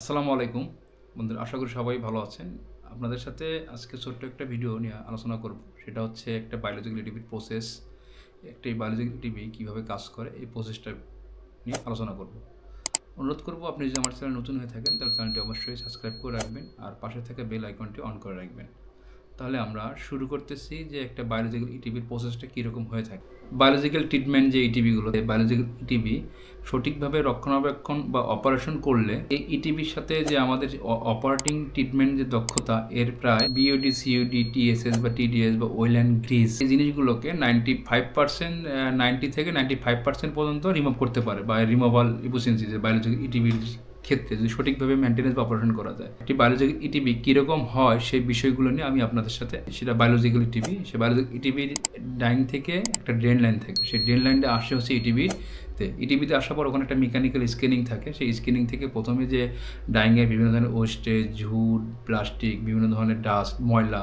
আসসালামু আলাইকুম বন্ধুরা, আশা করি সবাই ভালো আছেন। আপনাদের সাথে আজকে ছোট্ট একটা ভিডিও নিয়ে আলোচনা করব। সেটা হচ্ছে একটা বায়োলজিক্যাল এটিপির প্রসেস, একটি বায়োলজিক্যাল এটিপি কীভাবে কাজ করে এই প্রসেসটা নিয়ে আলোচনা করব। অনুরোধ করব, আপনি যদি আমার চ্যানেল নতুন হয়ে থাকেন তাহলে চ্যানেলটি অবশ্যই সাবস্ক্রাইব করে রাখবেন আর পাশে থাকা বেল আইকনটি অন করে রাখবেন। তাহলে আমরা শুরু করতেছি যে একটা বায়োলজিক্যাল ইটিভির প্রসেসটা কীরকম হয়ে থাকে। বায়োলজিক্যাল ট্রিটমেন্ট যে ইটিভিগুলো, বায়োলজিক্যাল ইটিভি সঠিকভাবে রক্ষণাবেক্ষণ বা অপারেশন করলে এই ইটিভির সাথে যে আমাদের অপারেটিং ট্রিটমেন্ট যে দক্ষতা, এর প্রায় বিওডি, সিওডি, টিএসএস বা টিডিএস বা ওয়েল অ্যান্ড গ্রিস, এই জিনিসগুলোকে 95% 90 থেকে 95% পর্যন্ত রিমুভ করতে পারে বা রিমুভাল এফিসিয়েন্সি যে বায়োলজিক্যাল ইটিভির ক্ষেত্রে যদি সঠিকভাবে মেনটেন্যান্স বা অপারেশন করা যায়। একটি বায়োলজিক্যাল ইটিভি কীরকম হয় সেই বিষয়গুলো নিয়ে আমি আপনাদের সাথে, সেটা বায়োলজিক্যাল ইটিভি, সে বায়োলজিক্যাল ইটিভির ডাইং থেকে একটা ড্রেন লাইন থাকে, সেই ড্রেন লাইনটা আসে হচ্ছে ইটিভিতে আসার পর ওখানে একটা মেকানিক্যাল স্ক্যানিং থাকে। সেই স্ক্যানিং থেকে প্রথমে যে ডাইংয়ে বিভিন্ন ধরনের ওয়েস্টেজ, ঝুট, প্লাস্টিক, বিভিন্ন ধরনের ডাস্ট, ময়লা,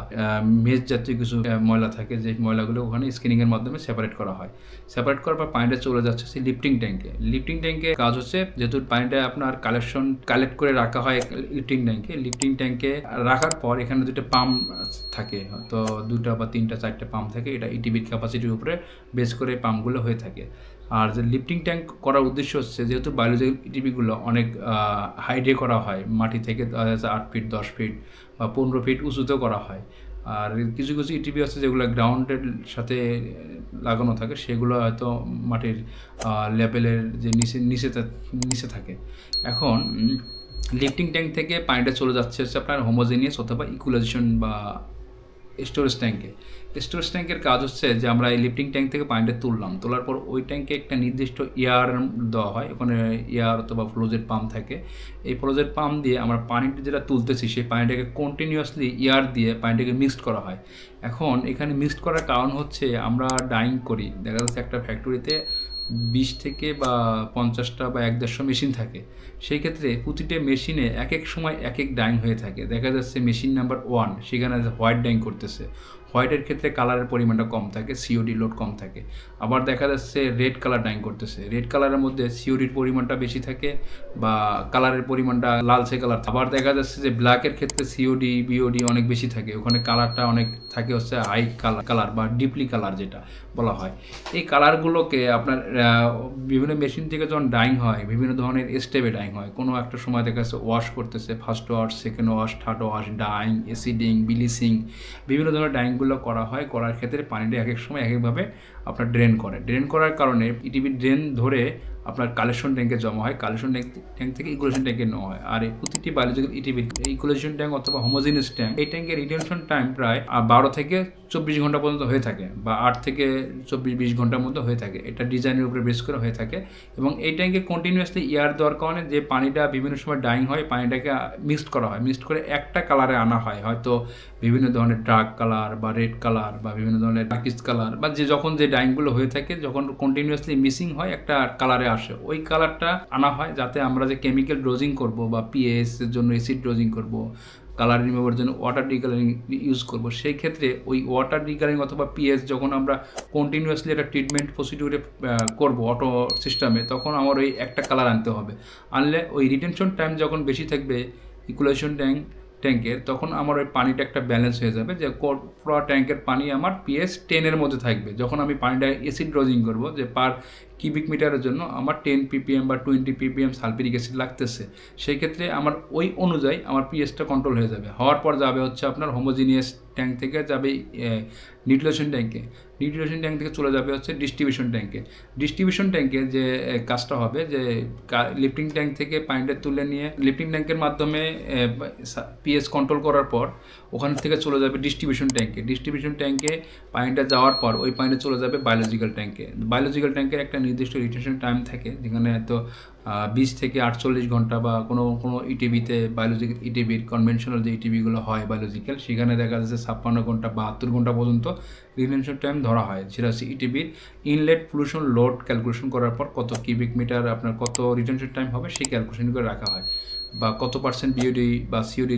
মেজ জাতীয় কিছু ময়লা থাকে, যে ময়লাগুলো ওখানে স্ক্যানিংয়ের মাধ্যমে সেপারেট করা হয়। সেপারেট করার পর পানিটা চলে যাচ্ছে সেই লিফটিং ট্যাঙ্কে। লিফটিং ট্যাঙ্কে কাজ হচ্ছে, যেহেতু পানিটা আপনার কালেক্ট করে রাখা হয় লিফটিং ট্যাঙ্কে রাখার পর এখানে দুটো পাম্প থাকে, তো 2টা বা 3টা 4টে পাম্প থাকে। এটা ইটিভির ক্যাপাসিটির উপরে বেস করে পাম্পগুলো হয়ে থাকে। আর যে লিফটিং ট্যাঙ্ক করার উদ্দেশ্য হচ্ছে, যেহেতু বায়োলজিক্যাল ইটিভিগুলো অনেক হাইডে করা হয়, মাটি থেকে 8 ফিট, 10 ফিট বা 15 ফিট উঁচুতেও করা হয়। আর কিছু কিছু ইটিভি আছে যেগুলো গ্রাউন্ডের সাথে লাগানো থাকে, সেগুলো হয়তো মাটির লেভেলের যে নিচে থাকে। এখন লিফটিং ট্যাঙ্ক থেকে পানিটা চলে যাচ্ছে হচ্ছে আপনার হোমোজেনিয়াস অথবা ইকুলাইজেশন বা স্টোরেজ ট্যাঙ্কে। স্টোরেজ ট্যাঙ্কের কাজ হচ্ছে যে আমরা এই লিফটিং ট্যাঙ্ক থেকে পানিটা তোলার পর ওই ট্যাঙ্কে একটা নির্দিষ্ট এয়ার দেওয়া হয়। ওখানে এয়ার অথবা ফ্লোজেট পাম্প থাকে। এই ফ্লোজেট পাম্প দিয়ে আমরা পানিটা যেটা তুলতেছি, সেই পানিটাকে কন্টিনিউয়াসলি এয়ার দিয়ে পানিটাকে মিক্সড করা হয়। এখন এখানে মিক্সড করার কারণ হচ্ছে, আমরা ডাইং করি, দেখা যাচ্ছে একটা ফ্যাক্টরিতে 20 থেকে বা 50টা বা 1-150 মেশিন থাকে। সেই ক্ষেত্রে প্রতিটা মেশিনে এক এক সময় এক এক ডাইং হয়ে থাকে। দেখা যাচ্ছে মেশিন নাম্বার 1 সেখানে হোয়াইট ডাইং করতেছে, হোয়াইটের ক্ষেত্রে কালারের পরিমাণটা কম থাকে, সিওডি লোড কম থাকে। আবার দেখা যাচ্ছে রেড কালার ডাইং করতেছে, রেড কালারের মধ্যে সিওডির পরিমাণটা বেশি থাকে বা কালারের পরিমাণটা লালচে কালার। আবার দেখা যাচ্ছে যে ব্ল্যাকের ক্ষেত্রে সিওডি, বিওডি অনেক বেশি থাকে, ওখানে কালারটা অনেক থাকে হচ্ছে হাই কালার বা ডিপলি কালার যেটা বলা হয়। এই কালারগুলোকে আপনার বিভিন্ন মেশিন থেকে যখন ডাইং হয়, বিভিন্ন ধরনের স্টেপে ডাইং হয়। কোনো একটা সময় দেখা যাচ্ছে ওয়াশ করতেছে, first wash, second wash, third wash, dyeing, acidizing, bleaching, বিভিন্ন ধরনের ডাইংগুলো করা হয়। করার ক্ষেত্রে পানিটা এক এক সময় এক একভাবে আপনার ড্রেন করার কারণে ইটিভি ড্রেন ধরে আপনার কালেকশন ট্যাঙ্কে জমা হয়, কালেকশন ট্যাঙ্ক থেকে ইকুলেশন ট্যাঙ্কে নেওয়া হয়। আর এই প্রতিটি বায়োলজিক্যাল ইটিভির ইকুলেশন ট্যাঙ্ক অথবা হোমোজিনিয়াস ট্যাঙ্ক, এই ট্যাঙ্কের রিটেনশন টাইম প্রায় 12 থেকে 24 ঘন্টা পর্যন্ত হয়ে থাকে, বা 8 থেকে 24-20 ঘন্টার মধ্যে হয়ে থাকে। এটা ডিজাইনের উপরে বেস করে হয়ে থাকে। এবং এই ট্যাঙ্কে কন্টিনিউয়াসলি এয়ার দেওয়ার কারণে যে পানিটা বিভিন্ন সময় ডাইং হয়, পানিটাকে মিক্সড করা হয়, মিক্সড করে একটা কালারে আনা হয়, হয়তো বিভিন্ন ধরনের ডার্ক কালার বা রেড কালার বা বিভিন্ন ধরনের ডার্কিশ কালার, বা যখন যে ডাইংগুলো হয়ে থাকে, যখন কন্টিনিউয়াসলি মিসিং হয় একটা কালারে আসে, ওই কালারটা আনা হয়, যাতে আমরা যে কেমিক্যাল ডোজিং করব বা পিএস এর জন্য অ্যাসিড ডোজিং করব, কালার রিমুভারের জন্য ওয়াটার ডিকালারিং ইউজ করব, সেই ক্ষেত্রে ওই ওয়াটার ডিকালারিং অথবা পিএস যখন আমরা কন্টিনিউয়াসলি একটা ট্রিটমেন্ট প্রসিডিউরে করব অটো সিস্টেমে, তখন আমার ওই একটা কালার আনতে হবে। আনলে ওই রিটেনশন টাইম যখন বেশি থাকবে ইকুলেশন ট্যাঙ্কের, তখন আমার ওই পানিটা একটা ব্যালেন্স হয়ে যাবে, যে পুরো ট্যাঙ্কের পানি আমার পিএস 10-এর মধ্যে থাকবে। যখন আমি পানিটা অ্যাসিড ডোজিং করব, যে পার কিউবিক মিটারের জন্য আমার 10 ppm বা 20 ppm সালফিউরিক অ্যাসিড লাগতেছে, সেই ক্ষেত্রে আমার ওই অনুযায়ী আমার পিএসটা কন্ট্রোল হয়ে যাবে। হওয়ার পর যাবে হচ্ছে আপনার হোমোজিনিয়াস ট্যাঙ্ক থেকে যাবে নিউট্রিশন ট্যাঙ্কে, নিউট্রিশন ট্যাঙ্ক থেকে চলে যাবে হচ্ছে ডিস্ট্রিবিউশন ট্যাঙ্কে। ডিস্ট্রিবিউশন ট্যাঙ্কে যে কাজটা হবে, যে লিফটিং ট্যাঙ্ক থেকে পানিটা তুলে নিয়ে লিফটিং ট্যাঙ্কের মাধ্যমে পিএস কন্ট্রোল করার পর ওখান থেকে চলে যাবে ডিস্ট্রিবিউশন ট্যাঙ্কে। ডিস্ট্রিবিউশন ট্যাঙ্কে পানিটা যাওয়ার পর ওই পানিটা চলে যাবে বায়োলজিক্যাল ট্যাঙ্কে। বায়োলজিক্যাল ট্যাঙ্কের একটা নির্দিষ্ট রিটেনশন টাইম থাকে, যেখানে হয়তো 20 থেকে 48 ঘন্টা, বা কোনো ইটিভিতে বায়োলজিক্যাল ইটিভির কনভেনশনাল যে ইটিভিগুলো হয় বায়োলজিক্যাল, সেখানে দেখা যাচ্ছে 56 ঘন্টা 72 ঘন্টা পর্যন্ত রিটেনশন টাইম ধরা হয়। সেটা হচ্ছে ইটিভির ইনলেট পলিউশন লোড ক্যালকুলেশন করার পর কত কিউবিক মিটার আপনার কত রিটেনশন টাইম হবে সেই ক্যালকুলেশন করে রাখা হয়, বা কত পার্সেন্ট বিওডি বা সিওডি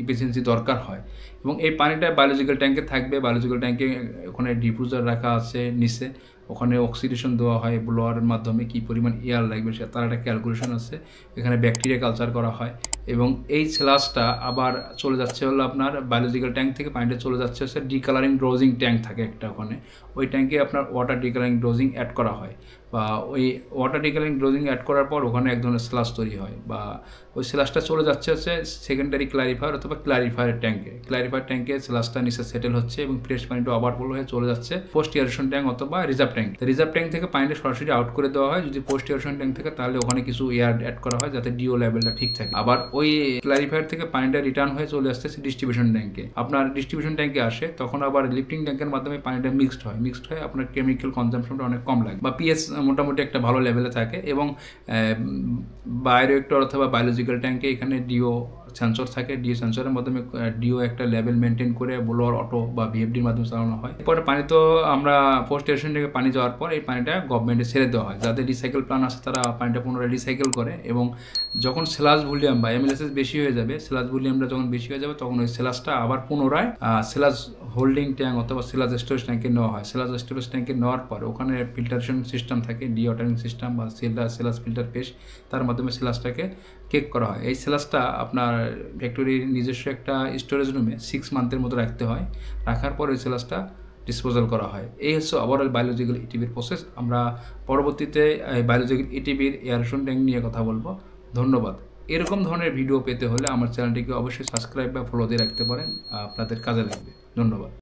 ইফিসিয়েন্সি দরকার হয়। এবং এই পানিটা বায়োলজিক্যাল ট্যাঙ্কে থাকবে। বায়োলজিক্যাল ট্যাঙ্কে ওখানে ডিফিউজার রাখা আছে নিচে, ওখানে অক্সিডেশন দেওয়া হয় ব্লোয়ারের মাধ্যমে, কী পরিমাণ এয়ার লাগবে সে তার একটা ক্যালকুলেশন আছে। এখানে ব্যাকটেরিয়া কালচার করা হয় এবং এই স্ল্যাশটা আবার চলে যাচ্ছে হলো আপনার বায়োলজিক্যাল ট্যাঙ্ক থেকে পানিটা চলে যাচ্ছে হচ্ছে ডিকালারিং ডোজিং ট্যাঙ্ক থাকে একটা ওখানে, ওই ট্যাঙ্কে আপনার ওয়াটার ডিকালারিং ডোজিং অ্যাড করা হয় বা ওই ওয়াটার ডিকালারিং ডোজিং অ্যাড করার পর ওখানে এক ধরনের স্ল্যাশ তৈরি হয় বা ওই স্ল্যাশটা চলে যাচ্ছে হচ্ছে সেকেন্ডারি ক্লারিফায়ার অথবা ক্লারিফায়ার ট্যাঙ্কে। ক্লারিফায়ার ট্যাঙ্কে স্ল্যাশটা নিচে সেটেল হচ্ছে এবং ফ্রেশ পানিটা ওভারফ্লো হয়ে চলে যাচ্ছে পোস্ট এয়ারেশন ট্যাঙ্ক অথবা রিজার্ভ ট্যাঙ্ক। রিজার্ভ ট্যাঙ্ক থেকে পানিটা সরাসরি আউট করে দেওয়া হয়। যদি পোস্ট এয়ারেশন ট্যাঙ্ক থাকে তাহলে ওখানে কিছু এয়ার অ্যাড করা হয় যাতে ডিও লেভেলটা ঠিক থাকে। আবার ওই ক্লারিফায়ার থেকে পানিটা রিটার্ন হয়ে চলে আসতেছে ডিস্ট্রিবিউশন ট্যাঙ্কে। আপনার ডিস্ট্রিবিউশন ট্যাঙ্কে আসে তখন আবার লিফটিং ট্যাঙ্কের মাধ্যমে পানিটা মিক্সড হয় আপনার কেমিক্যাল কনজাম্পশনটা অনেক কম লাগে বা পিএইচ মোটামুটি একটা ভালো লেভেলে থাকে এবং বায়োরিয়েক্টর অথবা বায়োলজিক্যাল ট্যাঙ্কে এখানে ডিও সেন্সর থাকে। ডিও সেন্সরের মাধ্যমে ডিও একটা লেভেল মেনটেন করে ব্লোয়ার অটো বা ভিএফডির মাধ্যমে চালানো হয়। এরপরে পানি তো আমরা পোস্ট স্টেশন থেকে পানি যাওয়ার পর এই পানিটা গভর্নমেন্টে ছেড়ে দেওয়া হয়, যাদের রিসাইকেল প্ল্যান আছে তারা পানিটা পুনরায় রিসাইকেল করে এবং যখন স্ল্যাশ ভলিউম বা এমএলএসএস বেশি হয়ে যাবে, স্ল্যাশ ভলিউমটা যখন বেশি হয়ে যাবে তখন ওই স্ল্যাশটা আবার পুনরায় স্ল্যাশ হোল্ডিং ট্যাঙ্ক অথবা স্ল্যাশ স্টোরেজ ট্যাঙ্কে নেওয়া হয়। স্ল্যাশ স্টোরেজ ট্যাঙ্কে নেওয়ার পর ওখানে ফিল্টারেশন সিস্টেম থাকে, ডিওয়াটারিং সিস্টেম বা স্ল্যাশ ফিল্টার পেস্ট, তার মাধ্যমে স্ল্যাশটাকে কেক করা হয়। এই স্ল্যাশটা আপনার ফ্যাক্টরির নিজস্ব একটা স্টোরেজ রুমে 6 মান্থের মতো রাখতে হয়। রাখার পর ওই স্ল্যাশটা ডিসপোজাল করা হয়। এই হচ্ছে ওভারঅল বায়োলজিক্যাল ইটিভির প্রসেস। আমরা পরবর্তীতে বায়োলজিক্যাল ইটিভির এয়ারেশন ট্যাঙ্ক নিয়ে কথা বলবো। ধন্যবাদ। এরকম ধরনের ভিডিও পেতে হলে আমার চ্যানেলটিকে অবশ্যই সাবস্ক্রাইব বা ফলো দিয়ে রাখতে পারেন, আপনাদের কাজে লাগবে। ধন্যবাদ।